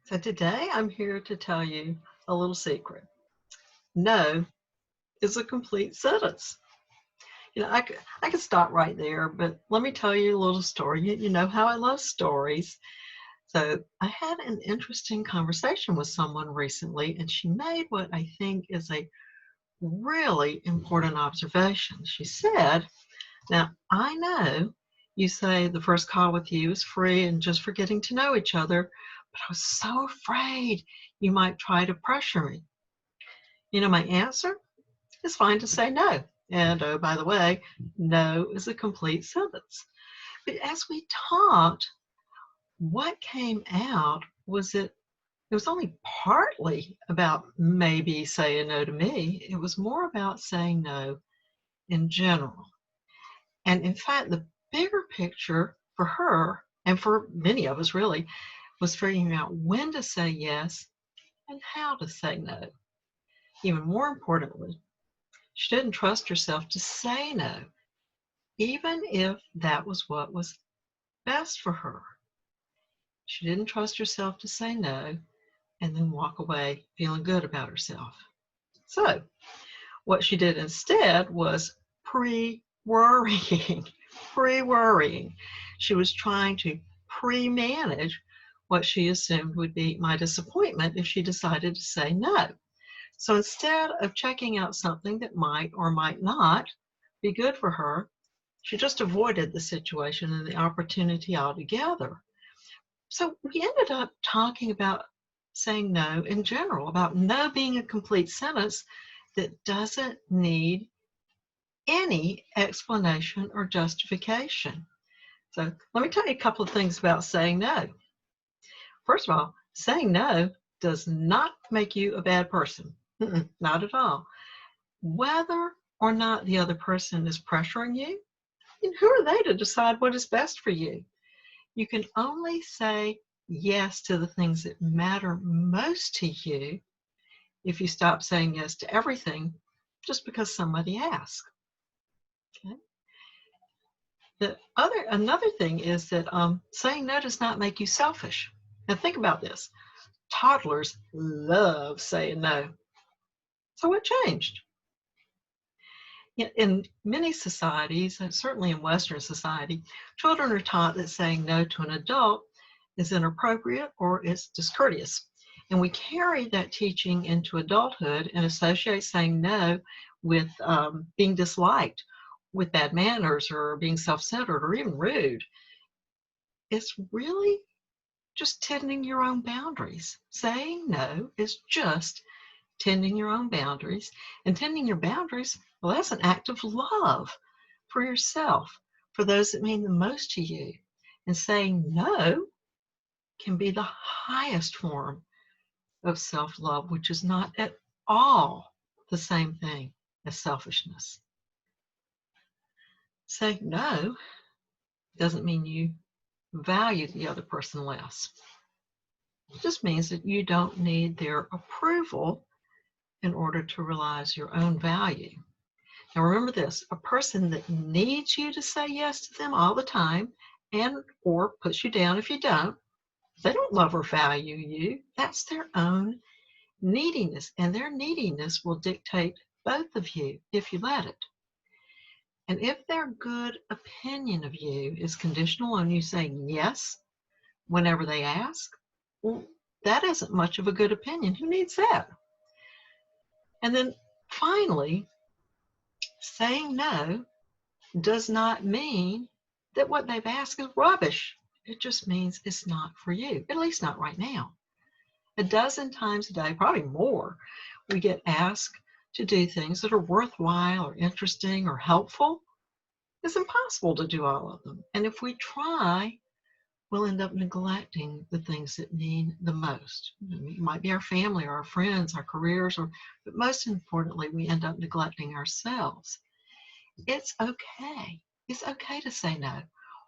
So today I'm here to tell you a little secret. No is a complete sentence. I could stop right there, but let me tell you a little story. You know how I love stories. So I had an interesting conversation with someone recently, and she made what I think is a really important observation. She said, "Now, I know you say the first call with you is free and just for getting to know each other, but I was so afraid you might try to pressure me." My answer is fine to say no. And oh, by the way, no is a complete sentence. But as we talked, what came out was that it was only partly about maybe saying no to me. It was more about saying no in general. And in fact, the bigger picture for her, and for many of us really, was figuring out when to say yes and how to say no. Even more importantly, she didn't trust herself to say no, even if that was what was best for her. She didn't trust herself to say no and then walk away feeling good about herself. So, what she did instead was pre-worrying. Pre-worrying. She was trying to pre-manage what she assumed would be my disappointment if she decided to say no. So instead of checking out something that might or might not be good for her, she just avoided the situation and the opportunity altogether. So we ended up talking about saying no in general, about no being a complete sentence that doesn't need any explanation or justification. So let me tell you a couple of things about saying no. First of all, saying no does not make you a bad person. Not at all. Whether or not the other person is pressuring you, and who are they to decide what is best for you? You can only say yes to the things that matter most to you if you stop saying yes to everything just because somebody asked. Okay? Another thing is that saying no does not make you selfish. Now think about this. Toddlers love saying no. So what changed? In many societies, and certainly in Western society, children are taught that saying no to an adult is inappropriate or it's discourteous. And we carry that teaching into adulthood and associate saying no with being disliked, with bad manners or being self-centered or even rude. It's really just tending your own boundaries. Saying no is just tending your own boundaries. And tending your boundaries, well, that's an act of love for yourself, for those that mean the most to you. And saying no can be the highest form of self-love, which is not at all the same thing as selfishness. Saying no doesn't mean you value the other person less. It just means that you don't need their approval in order to realize your own value. Now remember this, a person that needs you to say yes to them all the time and or puts you down if you don't, they don't love or value you. That's their own neediness, and their neediness will dictate both of you if you let it. And if their good opinion of you is conditional on you saying yes whenever they ask, well, that isn't much of a good opinion. Who needs that? And then finally, saying no does not mean that what they've asked is rubbish. It just means it's not for you, at least not right now. A dozen times a day, probably more, we get asked to do things that are worthwhile or interesting or helpful. It's impossible to do all of them. And if we try, we'll end up neglecting the things that mean the most. It might be our family or our friends, our careers, but most importantly, we end up neglecting ourselves. It's okay. It's okay to say no.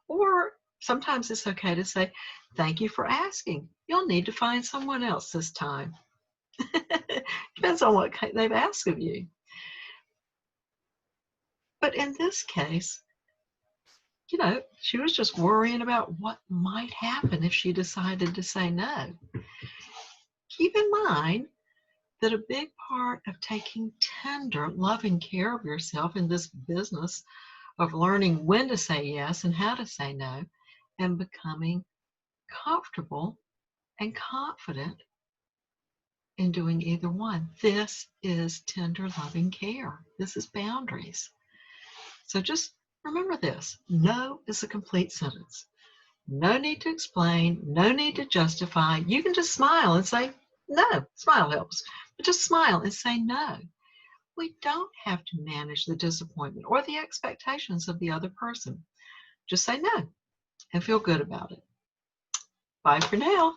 Or sometimes it's okay to say, thank you for asking. You'll need to find someone else this time. Depends on what they've asked of you. But in this case, she was just worrying about what might happen if she decided to say no. keep in mind that a big part of taking tender, loving care of yourself in this business of learning when to say yes and how to say no and becoming comfortable and confident in doing either one. This is tender, loving care. This is boundaries. So just remember this. No is a complete sentence. No need to explain, no need to justify. You can just smile and say no. Smile helps. But just smile and say no. We don't have to manage the disappointment or the expectations of the other person. Just say no and feel good about it. Bye for now.